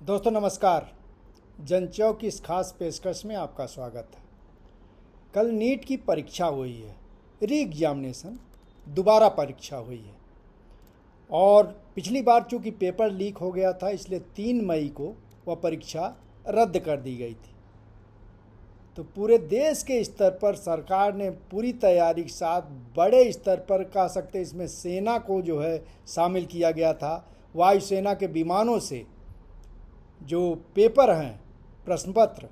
दोस्तों नमस्कार। जनचौक की इस खास पेशकश में आपका स्वागत है। कल नीट की परीक्षा हुई है, री एग्जामिनेशन दोबारा परीक्षा हुई है और पिछली बार चूँकि पेपर लीक हो गया था इसलिए 3 मई को वह परीक्षा रद्द कर दी गई थी। तो पूरे देश के स्तर पर सरकार ने पूरी तैयारी के साथ बड़े स्तर पर कह सकते इसमें सेना को जो है शामिल किया गया था। वायुसेना के विमानों से जो पेपर हैं प्रश्न पत्र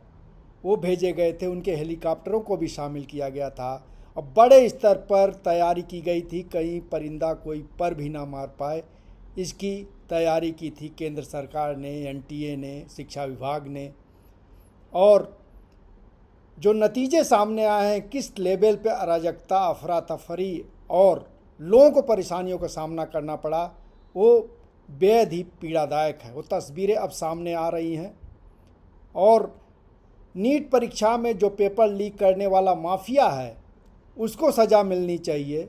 वो भेजे गए थे, उनके हेलीकॉप्टरों को भी शामिल किया गया था और बड़े स्तर पर तैयारी की गई थी। कहीं परिंदा कोई पर भी ना मार पाए, इसकी तैयारी की थी केंद्र सरकार ने, एनटीए ने, शिक्षा विभाग ने। और जो नतीजे सामने आए हैं, किस लेवल पे अराजकता, अफरा तफरी और लोगों को परेशानियों का सामना करना पड़ा, वो बेहद ही पीड़ादायक है। वो तस्वीरें अब सामने आ रही हैं और नीट परीक्षा में जो पेपर लीक करने वाला माफिया है उसको सज़ा मिलनी चाहिए,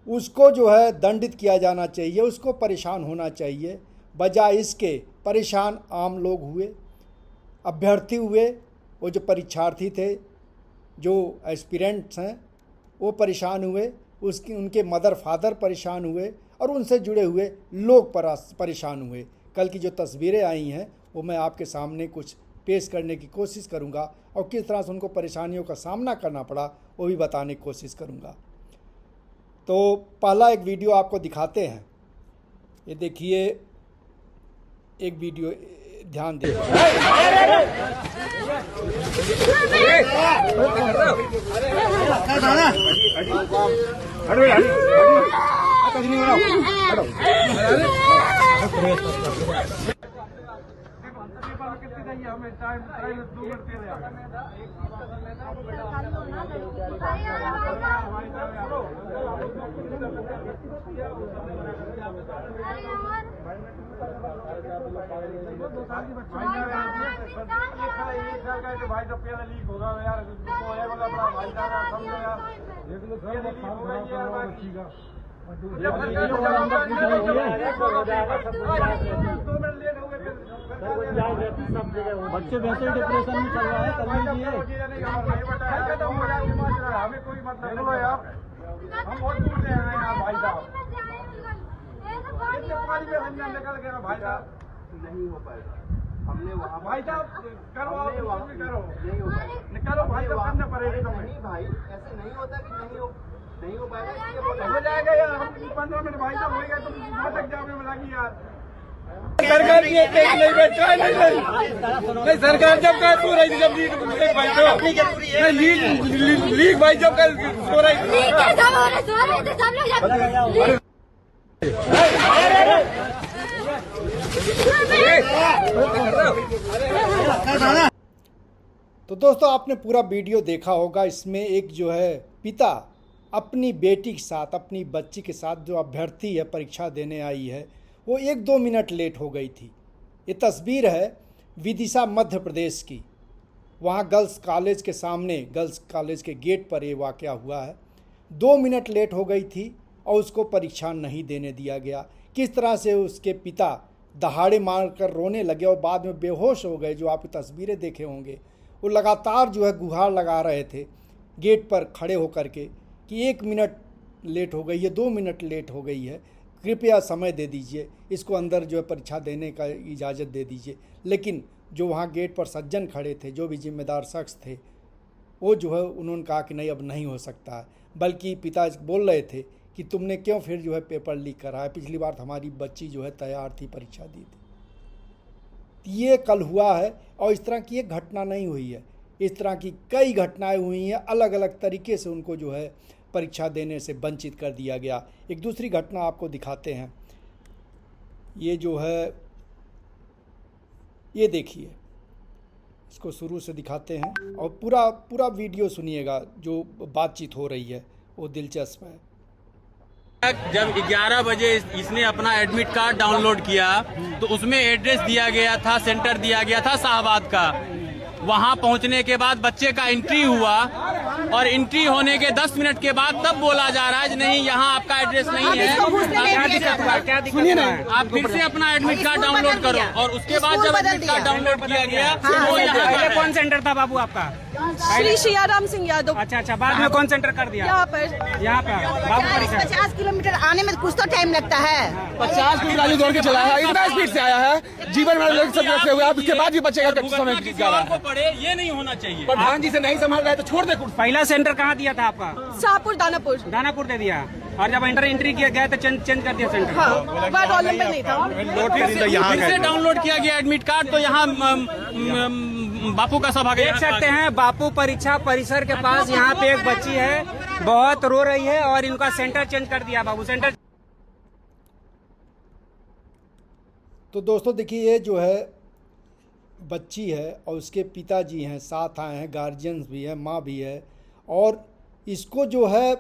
उसको जो है दंडित किया जाना चाहिए, उसको परेशान होना चाहिए। बजाय इसके परेशान आम लोग हुए, अभ्यर्थी हुए, वो जो परीक्षार्थी थे, जो एस्पिरेंट्स हैं वो परेशान हुए, उनके मदर फादर परेशान हुए और उनसे जुड़े हुए लोग परेशान हुए। कल की जो तस्वीरें आई हैं वो मैं आपके सामने कुछ पेश करने की कोशिश करूंगा और किस तरह से उनको परेशानियों का सामना करना पड़ा वो भी बताने की कोशिश करूंगा। तो पहला एक वीडियो आपको दिखाते हैं। ये देखिए, एक वीडियो ध्यान दें। भाई तो पेड़ लीक होगा यार, भाई समझो यार, बच्चे वैसे ही डिप्रेशन में चल रहा है, हमें कोई मतलब यार, हम बहुत दूर से आए हैं भाई साहब। निकल गया भाई साहब, नहीं हो पाएगा। हमने वहाँ भाई साहब करो, करो नहीं हो पाएगा। करो भाई साहब, करना पड़ेगा। नहीं भाई, ऐसे नहीं होता कि नहीं हो पाएगा। हो जाएगा यार, हम 15 मिनट भाई साहब हो गए, तुम तक जाओगे लगी यार। सरकार की एक नहीं बैठा नहीं, सरकार जब कल सो रही थी, जब लीक भाई जब कल सो रही थी। तो दोस्तों आपने पूरा वीडियो देखा होगा। इसमें एक जो है पिता अपनी बेटी के साथ, अपनी बच्ची के साथ, जो अभ्यर्थी है परीक्षा देने आई है, वो 1-2 मिनट लेट हो गई थी। ये तस्वीर है विदिशा मध्य प्रदेश की। वहाँ गर्ल्स कॉलेज के सामने, गर्ल्स कॉलेज के गेट पर ये वाक़या हुआ है। 2 मिनट लेट हो गई थी और उसको परीक्षा नहीं देने दिया गया। किस तरह से उसके पिता दहाड़े मारकर रोने लगे और बाद में बेहोश हो गए। जो आप तस्वीरें देखे होंगे, वो लगातार जो है गुहार लगा रहे थे गेट पर खड़े होकर के कि 1 मिनट लेट हो गई है, 2 मिनट लेट हो गई है, कृपया समय दे दीजिए, इसको अंदर जो है परीक्षा देने का इजाज़त दे दीजिए। लेकिन जो वहाँ गेट पर सज्जन खड़े थे, जो भी जिम्मेदार शख्स थे, वो जो है उन्होंने कहा कि नहीं, अब नहीं हो सकता है। बल्कि पिता बोल रहे थे कि तुमने क्यों फिर जो है पेपर लीक करा है, पिछली बार हमारी बच्ची जो है तैयार थी, परीक्षा दी थी। ये कल हुआ है और इस तरह की एक घटना नहीं हुई है, इस तरह की कई घटनाएं हुई हैं। अलग अलग तरीके से उनको जो है परीक्षा देने से वंचित कर दिया गया। एक दूसरी घटना आपको दिखाते हैं। ये जो है, ये देखिए, इसको शुरू से दिखाते हैं और पूरा वीडियो सुनिएगा। जो बातचीत हो रही है वो दिलचस्प है। जब 11 बजे इसने अपना एडमिट कार्ड डाउनलोड किया तो उसमें एड्रेस दिया गया था, सेंटर दिया गया था शाहबाद का। वहां पहुंचने के बाद बच्चे का एंट्री हुआ और एंट्री होने के 10 मिनट के बाद तब बोला जा रहा है कि नहीं यहाँ आपका एड्रेस नहीं है। क्या दिक्कत है? आप फिर से अपना एडमिट कार्ड डाउनलोड करो और उसके बाद जब एडमिट कार्ड डाउनलोड किया गया तो यहाँ पहले पर कौन सेंटर था बाबू आपका? श्री शियाराम सिंह यादव। अच्छा, बाद में कौन सेंटर कर दिया? यहाँ पर बाबू परिसर। 50 किलोमीटर आने में कुछ तो टाइम लगता है। 50 किलोमीटर दौड़ के चला है, इतना स्पीड से आया है, जीवन में लोग सब रखे हुए हैं, उसके बाद भी बचेगा कुछ समय किसी और को पड़े ये नहीं होना चाहिए। प्रधान जी से नहीं संभाल रहा है तो छोड़ दे। पहला सेंटर कहाँ दिया था आपका? शाहपुर दानापुर। दानापुर दे दिया और जब एंट्री किया गया तो चेंज कर दिया सेंटर। हाँ, वहाँ रोल नंबर नहीं था। फिर से डाउनलोड किया गया एडमिट कार्ड तो यहाँ बापू का सभा देख सकते हैं बापू परीक्षा परिसर के पास यहाँ पे एक बच्ची है, बहुत रो रही है और इनका सेंटर चेंज कर दिया बाबू सेंटर। तो दोस्तों देखिए, ये जो है बच्ची है और उसके पिताजी हैं, साथ आए हैं, गार्जियंस भी हैं, माँ भी है, और इसको जो है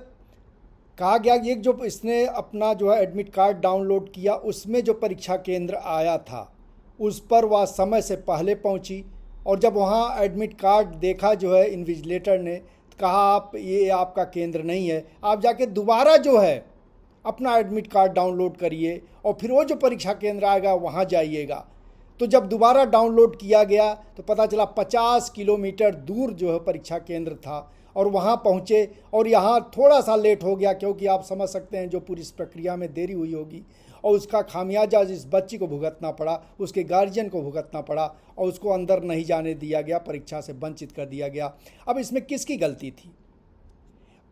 कहा गया कि जो इसने अपना जो है एडमिट कार्ड डाउनलोड किया उसमें जो परीक्षा केंद्र आया था उस पर वह समय से पहले पहुंची, और जब वहाँ एडमिट कार्ड देखा जो है इन्विजिलेटर ने, कहा आप ये आपका केंद्र नहीं है, आप जाके दोबारा जो है अपना एडमिट कार्ड डाउनलोड करिए और फिर वो जो परीक्षा केंद्र आएगा वहाँ जाइएगा। तो जब दोबारा डाउनलोड किया गया तो पता चला 50 किलोमीटर दूर जो है परीक्षा केंद्र था, और वहाँ पहुँचे और यहाँ थोड़ा सा लेट हो गया, क्योंकि आप समझ सकते हैं जो पूरी इस प्रक्रिया में देरी हुई होगी, और उसका खामियाजा इस बच्ची को भुगतना पड़ा, उसके गार्जियन को भुगतना पड़ा, और उसको अंदर नहीं जाने दिया गया, परीक्षा से वंचित कर दिया गया। अब इसमें किसकी गलती थी?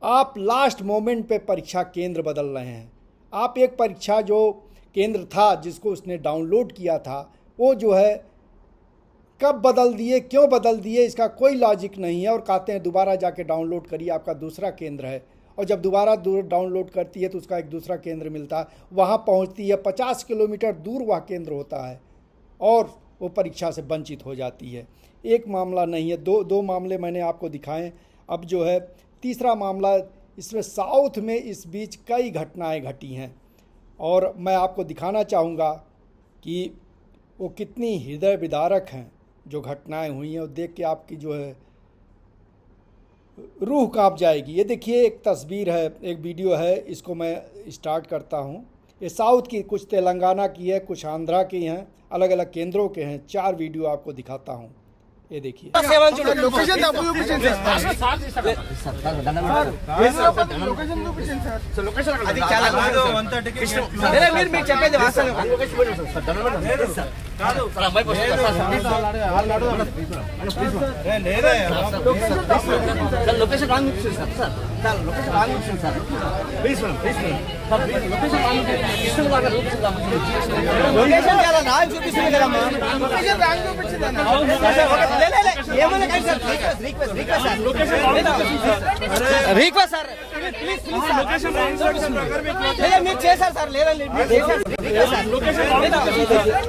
आप लास्ट मोमेंट पे परीक्षा केंद्र बदल रहे हैं। आप एक परीक्षा जो केंद्र था जिसको उसने डाउनलोड किया था वो जो है कब बदल दिए, क्यों बदल दिए, इसका कोई लॉजिक नहीं है, और कहते हैं दोबारा जाके डाउनलोड करिए, आपका दूसरा केंद्र है। और जब दोबारा डाउनलोड करती है तो उसका एक दूसरा केंद्र मिलता है, वहाँ पहुँचती है, 50 किलोमीटर दूर वह केंद्र होता है, और वो परीक्षा से वंचित हो जाती है। एक मामला नहीं है, दो मामले मैंने आपको दिखाएं। अब जो है तीसरा मामला, इसमें साउथ में इस बीच कई घटनाएं घटी हैं, और मैं आपको दिखाना चाहूँगा कि वो कितनी हृदय विदारक हैं जो घटनाएं हुई हैं, और देख के आपकी जो है रूह कांप जाएगी। ये देखिए, एक तस्वीर है, एक वीडियो है, इसको मैं स्टार्ट करता हूँ। ये साउथ की, कुछ तेलंगाना की है, कुछ आंध्रा की हैं, अलग अलग केंद्रों के हैं। 4 वीडियो आपको दिखाता हूँ, ये देखिए।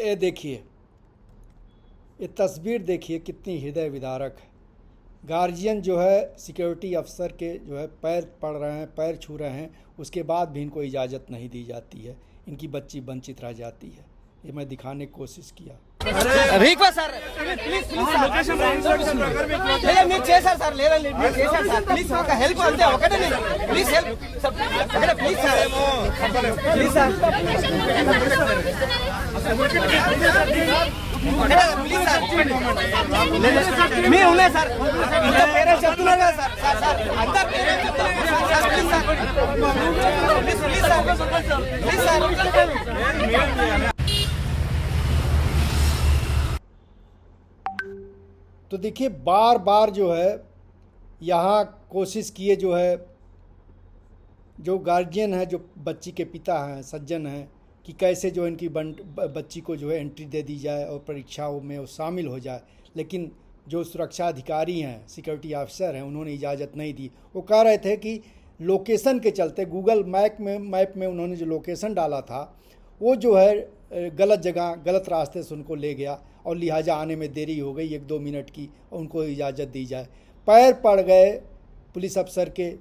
ये देखिए, ये तस्वीर देखिए कितनी हृदय विदारक है। गार्जियन जो है सिक्योरिटी अफसर के जो है पैर पड़ रहे हैं, पैर छू रहे हैं, उसके बाद भी इनको इजाज़त नहीं दी जाती है, इनकी बच्ची वंचित रह जाती है। ये मैं दिखाने की कोशिश किया। तो देखिए, बार बार जो है यहाँ कोशिश किए, जो है जो गार्जियन है, जो बच्ची के पिता हैं, सज्जन हैं, कि कैसे जो इनकी बच्ची को जो है एंट्री दे दी जाए और परीक्षाओं में वो शामिल हो जाए, लेकिन जो सुरक्षा अधिकारी हैं, सिक्योरिटी ऑफिसर हैं, उन्होंने इजाज़त नहीं दी। वो कह रहे थे कि लोकेशन के चलते, गूगल मैप में उन्होंने जो लोकेशन डाला था वो जो है गलत जगह, गलत रास्ते से उनको ले गया, और लिहाजा आने में देरी हो गई 1-2 मिनट की, और उनको इजाज़त दी जाए। पैर पड़ गए पुलिस अफसर के,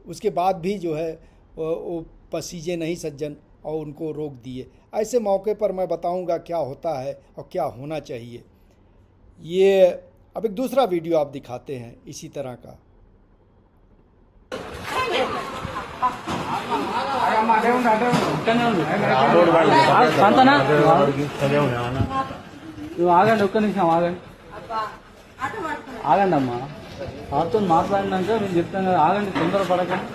उसके बाद भी जो है वो पसीजे नहीं सज्जन, और उनको रोक दिए। ऐसे मौके पर मैं बताऊंगा क्या होता है और क्या होना चाहिए। ये अब एक दूसरा वीडियो आप दिखाते हैं इसी तरह का। శాంతనా నువ్వు ఆగండి, ఒక్క నిమిషం ఆగండి, ఆగండి అమ్మా. వాళ్ళతో మాట్లాడినాక నేను చెప్తాను కదా, ఆగండి, తొందర పడకండి,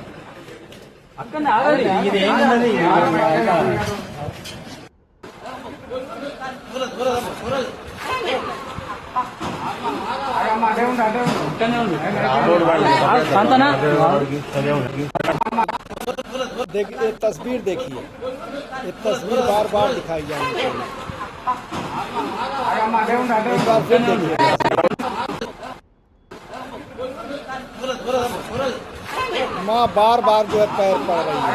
అక్కడనే ఆగండి. శాంతనా देखिए ये तस्वीर, देखिए ये तस्वीर बार बार दिखाई जानी चाहिए। एक बार फिर देखिए, माँ बार बार जो है पैर पड़ रही है।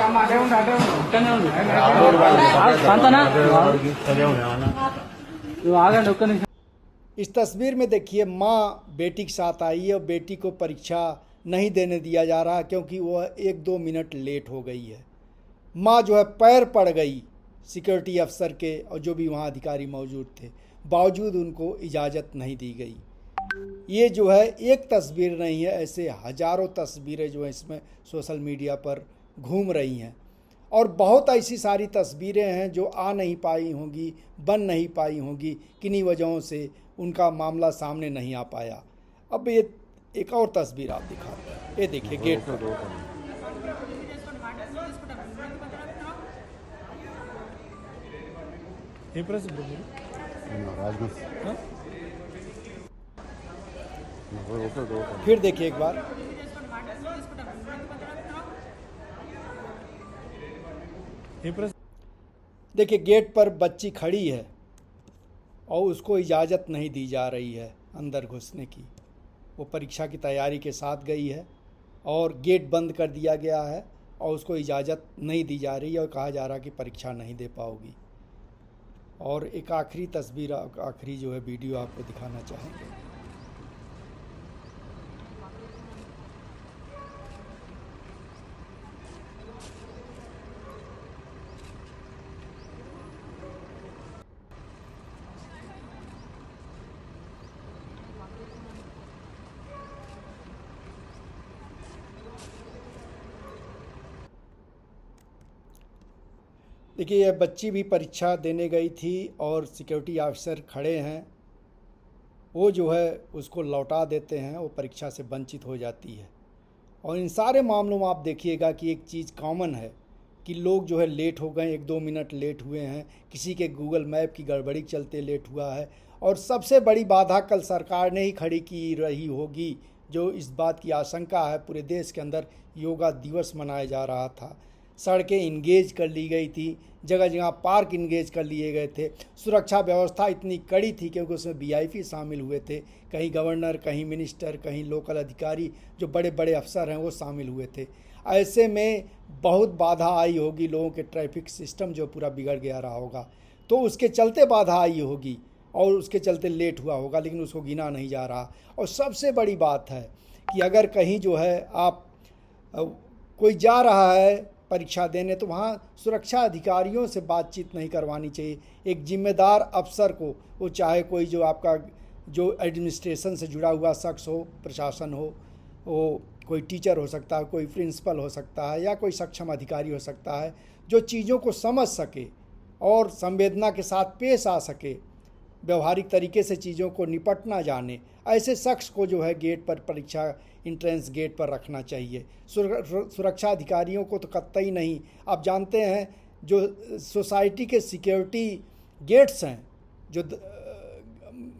శాంతనా నువ్వు ఆగండి, ఒక్క నిమిషం. इस तस्वीर में देखिए माँ बेटी के साथ आई है और बेटी को परीक्षा नहीं देने दिया जा रहा क्योंकि वह 1-2 मिनट लेट हो गई है। माँ जो है पैर पड़ गई सिक्योरिटी अफसर के और जो भी वहाँ अधिकारी मौजूद थे, बावजूद उनको इजाज़त नहीं दी गई। ये जो है एक तस्वीर नहीं है, ऐसे हज़ारों तस्वीरें जो है इसमें सोशल मीडिया पर घूम रही हैं और बहुत ऐसी सारी तस्वीरें हैं जो आ नहीं पाई होंगी, बन नहीं पाई होंगी, किन्हीं वजहों से उनका मामला सामने नहीं आ पाया। अब ये एक और तस्वीर आप दिखाते हैं, ये देखिए गेट पर। फिर देखिए एक बार, देखिए गेट पर बच्ची खड़ी है और उसको इजाज़त नहीं दी जा रही है अंदर घुसने की। वो परीक्षा की तैयारी के साथ गई है और गेट बंद कर दिया गया है और उसको इजाज़त नहीं दी जा रही है और कहा जा रहा है कि परीक्षा नहीं दे पाओगी। और एक आखिरी तस्वीर, आखिरी जो है वीडियो आपको दिखाना चाहेंगे। देखिए यह बच्ची भी परीक्षा देने गई थी और सिक्योरिटी ऑफिसर खड़े हैं, वो जो है उसको लौटा देते हैं, वो परीक्षा से वंचित हो जाती है। और इन सारे मामलों में आप देखिएगा कि एक चीज़ कॉमन है कि लोग जो है लेट हो गए, 1-2 मिनट लेट हुए हैं, किसी के गूगल मैप की गड़बड़ी के चलते लेट हुआ है। और सबसे बड़ी बाधा कल सरकार ने ही खड़ी की रही होगी, जो इस बात की आशंका है। पूरे देश के अंदर योगा दिवस मनाया जा रहा था, सड़कें इंगेज कर ली गई थी, जगह जगह पार्क इंगेज कर लिए गए थे, सुरक्षा व्यवस्था इतनी कड़ी थी क्योंकि उसमें वीआईपी शामिल हुए थे, कहीं गवर्नर, कहीं मिनिस्टर, कहीं लोकल अधिकारी, जो बड़े बड़े अफसर हैं वो शामिल हुए थे। ऐसे में बहुत बाधा आई होगी, लोगों के ट्रैफिक सिस्टम जो पूरा बिगड़ गया रहा होगा, तो उसके चलते बाधा आई होगी और उसके चलते लेट हुआ होगा, लेकिन उसको गिना नहीं जा रहा। और सबसे बड़ी बात है कि अगर कहीं जो है आप कोई जा रहा है परीक्षा देने, तो वहाँ सुरक्षा अधिकारियों से बातचीत नहीं करवानी चाहिए। एक जिम्मेदार अफसर को, वो चाहे कोई जो आपका जो एडमिनिस्ट्रेशन से जुड़ा हुआ शख्स हो, प्रशासन हो, वो कोई टीचर हो सकता है, कोई प्रिंसिपल हो सकता है, या कोई सक्षम अधिकारी हो सकता है, जो चीज़ों को समझ सके और संवेदना के साथ पेश आ सके, व्यवहारिक तरीके से चीज़ों को निपटना जाने, ऐसे शख्स को जो है गेट पर, परीक्षा इंट्रेंस गेट पर रखना चाहिए। सुरक्षा अधिकारियों को तो कतई नहीं। आप जानते हैं जो सोसाइटी के सिक्योरिटी गेट्स हैं, जो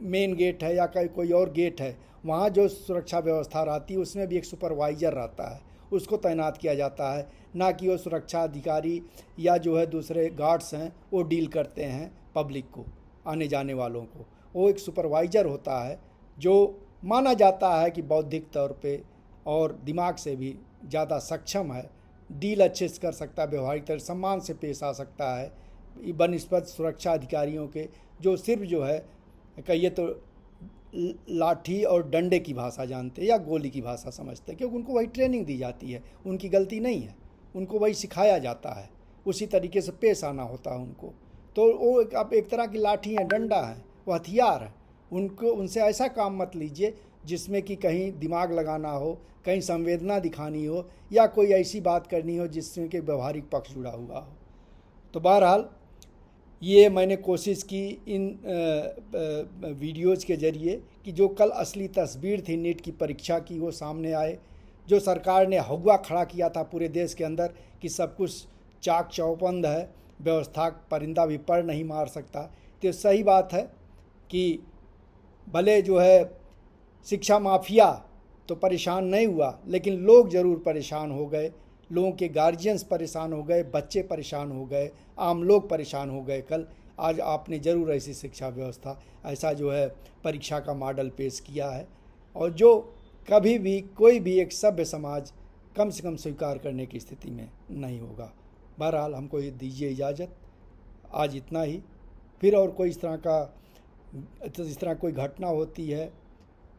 मेन गेट है या कोई और गेट है, वहाँ जो सुरक्षा व्यवस्था रहती है उसमें भी एक सुपरवाइज़र रहता है, उसको तैनात किया जाता है, ना कि वो सुरक्षा अधिकारी या जो है दूसरे गार्ड्स हैं वो डील करते हैं पब्लिक को, आने जाने वालों को। वो एक सुपरवाइज़र होता है जो माना जाता है कि बौद्धिक तौर पे और दिमाग से भी ज़्यादा सक्षम है, डील अच्छे से कर सकता है, व्यवहारिक तरह सम्मान से पेश आ सकता है बनिस्बत सुरक्षा अधिकारियों के, जो सिर्फ जो है कहिए तो लाठी और डंडे की भाषा जानते हैं या गोली की भाषा समझते हैं, क्योंकि उनको वही ट्रेनिंग दी जाती है, उनकी गलती नहीं है, उनको वही सिखाया जाता है, उसी तरीके से पेश आना होता है उनको। तो वो एक तरह की लाठी है, डंडा है, वो हथियार है। उनको, उनसे ऐसा काम मत लीजिए जिसमें कि कहीं दिमाग लगाना हो, कहीं संवेदना दिखानी हो या कोई ऐसी बात करनी हो जिसमें कि व्यवहारिक पक्ष जुड़ा हुआ हो। तो बहरहाल ये मैंने कोशिश की इन वीडियोज़ के ज़रिए कि जो कल असली तस्वीर थी नीट की परीक्षा की वो सामने आए। जो सरकार ने हवा खड़ा किया था पूरे देश के अंदर कि सब कुछ चाक चौबंद है, व्यवस्था परिंदा भी पर नहीं मार सकता, तो सही बात है कि भले जो है शिक्षा माफिया तो परेशान नहीं हुआ, लेकिन लोग ज़रूर परेशान हो गए। लोगों के गार्जियंस परेशान हो गए, बच्चे परेशान हो गए, आम लोग परेशान हो गए। कल आज आपने ज़रूर ऐसी शिक्षा व्यवस्था, ऐसा जो है परीक्षा का मॉडल पेश किया है, और जो कभी भी कोई भी एक सभ्य समाज कम से कम स्वीकार करने की स्थिति में नहीं होगा। बहरहाल हमको ये दीजिए इजाज़त, आज इतना ही। फिर और कोई इस तरह कोई घटना होती है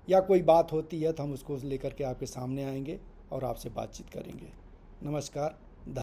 या कोई बात होती है तो हम उसको लेकर के आपके सामने आएंगे और आपसे बातचीत करेंगे। नमस्कार।